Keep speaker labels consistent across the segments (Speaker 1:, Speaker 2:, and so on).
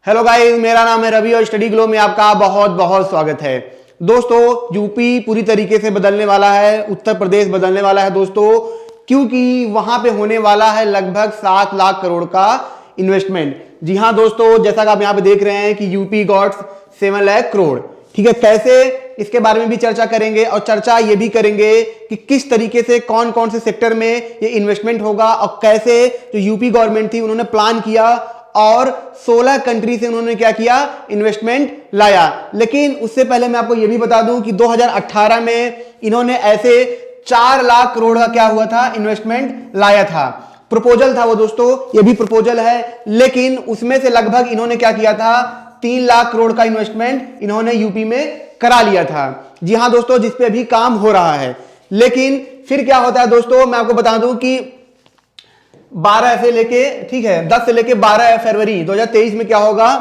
Speaker 1: Hello guys, मेरा नाम है रवि और स्टडी ग्लो में आपका बहुत बहुत स्वागत है। दोस्तों, यूपी पूरी तरीके से बदलने वाला है, उत्तर प्रदेश बदलने वाला है दोस्तों, क्योंकि वहां पे होने वाला है लगभग 7 लाख करोड़ का इन्वेस्टमेंट। जी हां दोस्तों, जैसा कि आप यहां पे देख रहे हैं कि यूपी गॉट 7 लाख करोड़। ठीक है, कैसे, इसके बारे में भी चर्चा करेंगे और चर्चा ये भी करेंगे कि किस तरीके से कौन कौन से सेक्टर में ये इन्वेस्टमेंट होगा और कैसे जो यूपी गवर्नमेंट थी उन्होंने प्लान किया और 16 कंट्री से उन्होंने क्या किया, इन्वेस्टमेंट लाया। लेकिन उससे पहले मैं आपको यह भी बता दूं कि 2018 में इन्होंने ऐसे 4 लाख करोड़ का क्या हुआ था, इन्वेस्टमेंट लाया था। प्रपोजल था वो दोस्तों, ये भी प्रपोजल है, लेकिन उसमें से लगभग इन्होंने क्या किया था, 3 लाख करोड़ का इन्वेस्टमेंट इन्होंने यूपी में करा लिया था। जी हां दोस्तों, जिसपे अभी काम हो रहा है। लेकिन फिर क्या होता है दोस्तों, मैं आपको बता दूं कि 12 से लेके, ठीक है, 10 से लेके 12 फरवरी 2023 में क्या होगा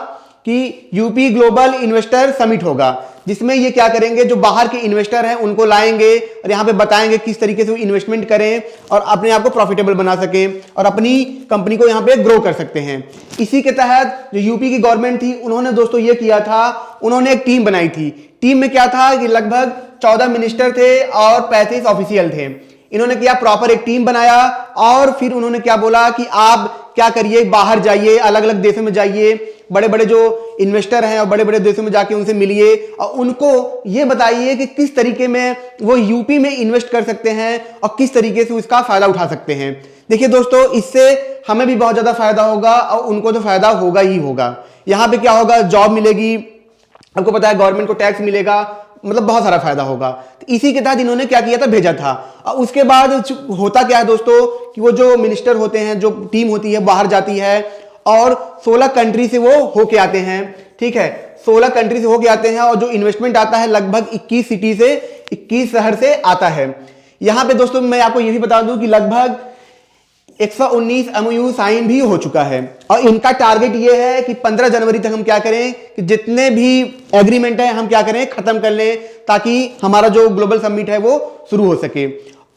Speaker 1: कि यूपी ग्लोबल इन्वेस्टर समिट होगा, जिसमें ये क्या करेंगे, जो बाहर के इन्वेस्टर हैं उनको लाएंगे और यहां पे बताएंगे किस तरीके से वो इन्वेस्टमेंट करें और अपने आप को प्रॉफिटेबल बना सके और अपनी कंपनी को यहां पे ग्रो कर सकते हैं। इसी के तहत जो यूपी की गवर्नमेंट थी उन्होंने दोस्तों ये किया था, उन्होंने एक टीम बनाई थी। टीम में क्या था कि लगभग 14 मिनिस्टर थे और 35 ऑफिशियल थे। इन्होंने क्या, प्रॉपर एक टीम बनाया और फिर उन्होंने क्या बोला कि आप क्या करिए, बाहर जाइए, अलग अलग देशों में जाइए, बड़े बड़े जो इन्वेस्टर हैं और बड़े बड़े देशों में जाके उनसे मिलिए और उनको ये बताइए कि किस तरीके में वो यूपी में इन्वेस्ट कर सकते हैं और किस तरीके से उसका फायदा उठा सकते हैं। देखिए दोस्तों, इससे हमें भी बहुत ज्यादा फायदा होगा और उनको तो फायदा होगा ही होगा। यहां पे क्या होगा, जॉब मिलेगी, आपको पता है गवर्नमेंट को टैक्स मिलेगा, मतलब बहुत सारा फायदा होगा। तो इसी के तहत इन्होंने क्या किया था, भेजा था। और उसके बाद होता क्या है दोस्तों कि वो जो मिनिस्टर होते हैं, जो टीम होती है बाहर जाती है और 16 कंट्री से वो होके आते हैं। ठीक है, 16 कंट्री से होके आते हैं और जो इन्वेस्टमेंट आता है लगभग 21 सिटी से, 21 शहर से आता है। यहां पे दोस्तों मैं आपको ये भी बता दूं कि लगभग 119 MOU साइन भी हो चुका है और इनका टारगेट ये है कि 15 जनवरी तक हम क्या करें कि जितने भी एग्रीमेंट है हम क्या करें, खत्म कर लें, ताकि हमारा जो ग्लोबल समिट है वो शुरू हो सके।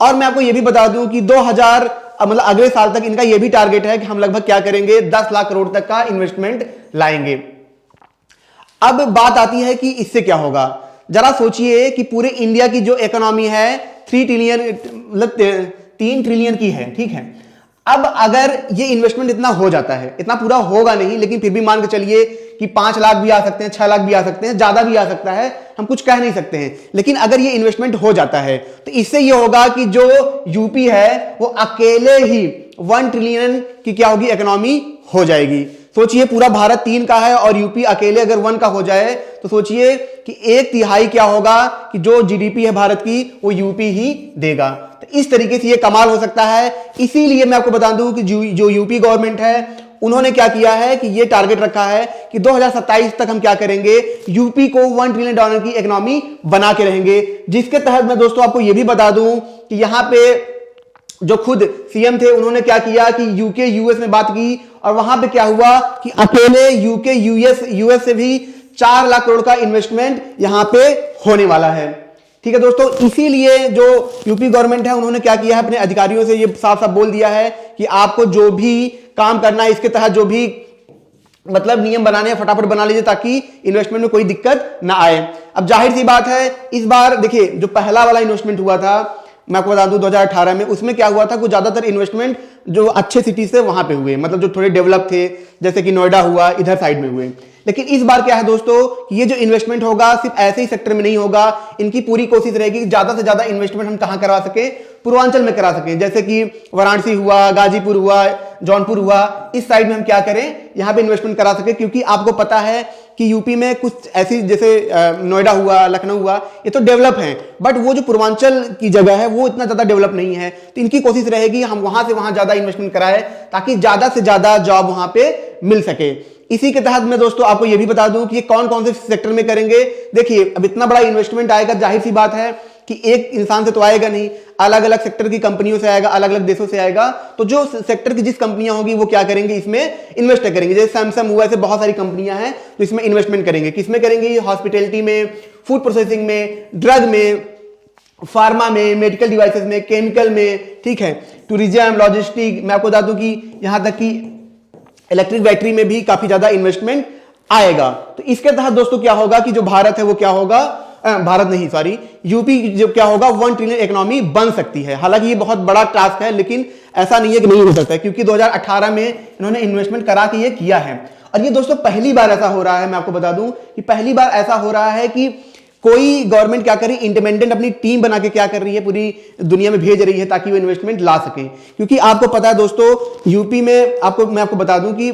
Speaker 1: और मैं आपको ये भी बता दूं कि 2000 मतलब अगले साल तक इनका ये भी टारगेट है कि हम लगभग क्या करेंगे, 10 लाख करोड़ तक का इन्वेस्टमेंट लाएंगे। अब बात आती है कि इससे क्या होगा। जरा सोचिए कि पूरे इंडिया की जो इकोनॉमी है 3 ट्रिलियन, मतलब 3 ट्रिलियन की है। ठीक है, अब अगर ये इन्वेस्टमेंट इतना हो जाता है, इतना पूरा होगा नहीं, लेकिन फिर भी मान के चलिए कि 5 लाख भी आ सकते हैं, 6 लाख भी आ सकते हैं, ज्यादा भी आ सकता है, हम कुछ कह नहीं सकते हैं। लेकिन अगर ये इन्वेस्टमेंट हो जाता है तो इससे ये होगा कि जो यूपी है वो अकेले ही 1 ट्रिलियन की क्या होगी, इकोनॉमी हो जाएगी। सोचिए, पूरा भारत 3 का है और यूपी अकेले अगर 1 का हो जाए तो सोचिए कि 1/3 क्या होगा कि जो जीडीपी है भारत की वो यूपी ही देगा। तो इस तरीके से ये कमाल हो सकता है। इसीलिए मैं आपको बता दूं कि जो यूपी गवर्नमेंट है उन्होंने क्या किया है कि ये टारगेट रखा है कि 2027 तक हम क्या करेंगे, यूपी को $1 ट्रिलियन की इकोनॉमी बना के रहेंगे। जिसके तहत मैं दोस्तों आपको ये भी बता दूं कि यहां पे जो खुद सीएम थे उन्होंने क्या किया कि यूके यूएस में बात की और वहां पे क्या हुआ कि अकेले यूके यूएस से भी 4 लाख करोड़ का इन्वेस्टमेंट यहां पे होने वाला है। ठीक है दोस्तों, इसीलिए जो यूपी गवर्नमेंट है उन्होंने क्या किया है, अपने अधिकारियों से ये साफ साफ बोल दिया है कि आपको जो भी काम करना है इसके तहत जो भी मतलब नियम बनाने हैं फटाफट बना लीजिए ताकि इन्वेस्टमेंट में कोई दिक्कत ना आए। अब जाहिर सी बात है, इस बार देखिए जो पहला वाला इन्वेस्टमेंट हुआ था, मैं आपको बता दूं 2018 में, उसमें क्या हुआ था, कुछ ज्यादातर इन्वेस्टमेंट जो अच्छे सिटीज थे वहां पे हुए, मतलब जो थोड़े डेवलप थे, जैसे कि नोएडा हुआ, इधर साइड में हुए। लेकिन इस बार क्या है दोस्तों, ये जो इन्वेस्टमेंट होगा सिर्फ ऐसे ही सेक्टर में नहीं होगा, इनकी पूरी कोशिश रहेगी कि ज्यादा से ज्यादा इन्वेस्टमेंट हम कहां करवा सके, पूर्वांचल में करा सकें। जैसे कि वाराणसी हुआ, गाजीपुर हुआ, जौनपुर हुआ, इस साइड में हम क्या करें, यहां पे इन्वेस्टमेंट करा सके। क्योंकि आपको पता है कि यूपी में कुछ ऐसी, जैसे नोएडा हुआ, लखनऊ हुआ, ये तो डेवलप हैं, बट वो जो पूर्वांचल की जगह है वो इतना ज्यादा डेवलप नहीं है। तो इनकी कोशिश रहेगी हम वहां से वहां ज्यादा इन्वेस्टमेंट कराएं ताकि ज्यादा से ज्यादा जॉब वहां पे मिल सके। इसी के तहत मैं दोस्तों आपको यह भी बता दूं कि ये कौन कौन से सेक्टर में करेंगे। देखिए, अब इतना बड़ा इन्वेस्टमेंट आएगा, जाहिर सी बात है कि एक इंसान से तो आएगा नहीं, अलग अलग सेक्टर की कंपनियों से आएगा, अलग अलग देशों से आएगा। तो जो सेक्टर की जिस कंपनियां होगी वो क्या करेंगे, इसमें इन्वेस्ट करेंगे। जैसे सैमसंग हुआ, ऐसे बहुत सारी कंपनियां हैं तो इसमें इन्वेस्टमेंट करेंगे। किसमें करेंगे, हॉस्पिटैलिटी में, फूड प्रोसेसिंग में, ड्रग में, फार्मा में, मेडिकल डिवाइसेस में, केमिकल में, ठीक है, टूरिज्म, लॉजिस्टिक। मैं आपको बता दूं कि यहां तक कि इलेक्ट्रिक बैटरी में भी काफी ज्यादा इन्वेस्टमेंट आएगा। तो इसके तहत दोस्तों क्या होगा कि जो भारत है वो क्या होगा, भारत नहीं सॉरी, यूपी जो क्या होगा 1 ट्रिलियन इकोनॉमी बन सकती है। हालांकि ये बहुत बड़ा टास्क है, लेकिन ऐसा नहीं है कि नहीं हो सकता है, क्योंकि 2018 में इन्होंने इन्वेस्टमेंट करा के ये किया है। और ये दोस्तों पहली बार ऐसा हो रहा है, मैं आपको बता दूं कि पहली बार ऐसा हो रहा है कि कोई गवर्नमेंट क्या कर रही है, इंडिपेंडेंट अपनी टीम बना के क्या कर रही है, पूरी दुनिया में भेज रही है ताकि वो इन्वेस्टमेंट ला सके। क्योंकि आपको पता है दोस्तों, यूपी में मैं आपको बता दूं कि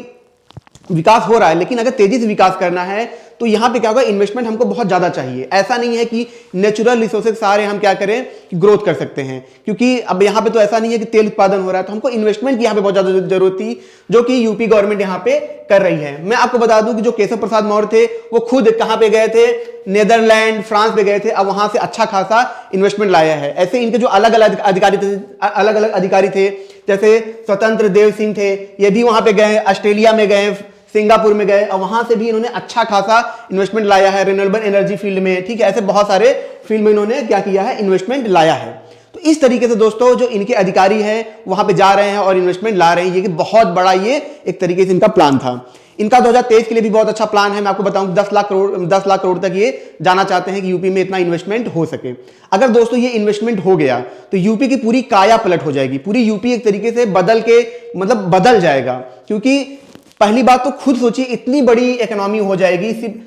Speaker 1: विकास हो रहा है, लेकिन अगर तेजी से विकास करना है तो यहां पे क्या होगा, इन्वेस्टमेंट हमको बहुत ज्यादा चाहिए। ऐसा नहीं है कि नेचुरल रिसोर्सेज सारे हम क्या करें, ग्रोथ कर सकते हैं। क्योंकि अब यहां पे तो ऐसा नहीं है कि तेल उत्पादन हो रहा है, तो हमको इन्वेस्टमेंट की यहां पे बहुत ज्यादा जरूरत थी, जो कि यूपी गवर्नमेंट यहां पे कर रही है। मैं आपको बता दूं कि जो केशव प्रसाद मौर्य थे वो खुद कहां पे गए थे, नीदरलैंड, फ्रांस पे गए थे, अब वहां से अच्छा खासा इन्वेस्टमेंट लाया है। ऐसे इनके जो अलग अलग अधिकारी थे, जैसे स्वतंत्र देव सिंह थे, ये भी वहां पे गए, ऑस्ट्रेलिया में गए, सिंगापुर में गए, और वहां से भी इन्होंने अच्छा खासा इन्वेस्टमेंट लाया है रिन्यूएबल एनर्जी फील्ड में। ठीक है, ऐसे बहुत सारे फील्ड में इन्होंने क्या किया है, इन्वेस्टमेंट लाया है। तो इस तरीके से दोस्तों जो इनके अधिकारी हैं वहां पे जा रहे हैं और इन्वेस्टमेंट ला रहे हैं, ये कि बहुत बड़ा ये एक तरीके से इनका प्लान था। इनका 2023 के लिए भी बहुत अच्छा प्लान है। मैं आपको बताऊं 10 लाख करोड़ तक ये जाना चाहते हैं कि यूपी में इतना इन्वेस्टमेंट हो सके। अगर दोस्तों ये इन्वेस्टमेंट हो गया तो यूपी की पूरी काया पलट हो जाएगी, पूरी यूपी एक तरीके से बदल जाएगा। क्योंकि पहली बात तो खुद सोचिए, इतनी बड़ी इकोनॉमी हो जाएगी, सिर्फ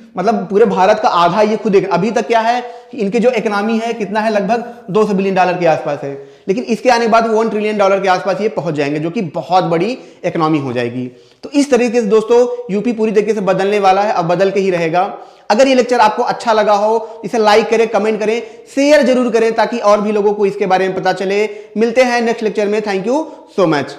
Speaker 1: पूरे भारत का आधा ये खुद। अभी तक क्या है कि इनके जो इकोनॉमी है कितना है, लगभग $200 बिलियन के आसपास है, लेकिन इसके आने के बाद $1 ट्रिलियन के आसपास ये पहुंच जाएंगे, जो कि बहुत बड़ी इकोनॉमी हो जाएगी। तो इस तरीके से दोस्तों यूपी पूरी तरीके से बदलने वाला है, अब बदल के ही रहेगा। अगर ये लेक्चर आपको अच्छा लगा हो, इसे लाइक करें, कमेंट करें, शेयर जरूर करें, ताकि और भी लोगों को इसके बारे में पता चले। मिलते हैं नेक्स्ट लेक्चर में। Thank you so much.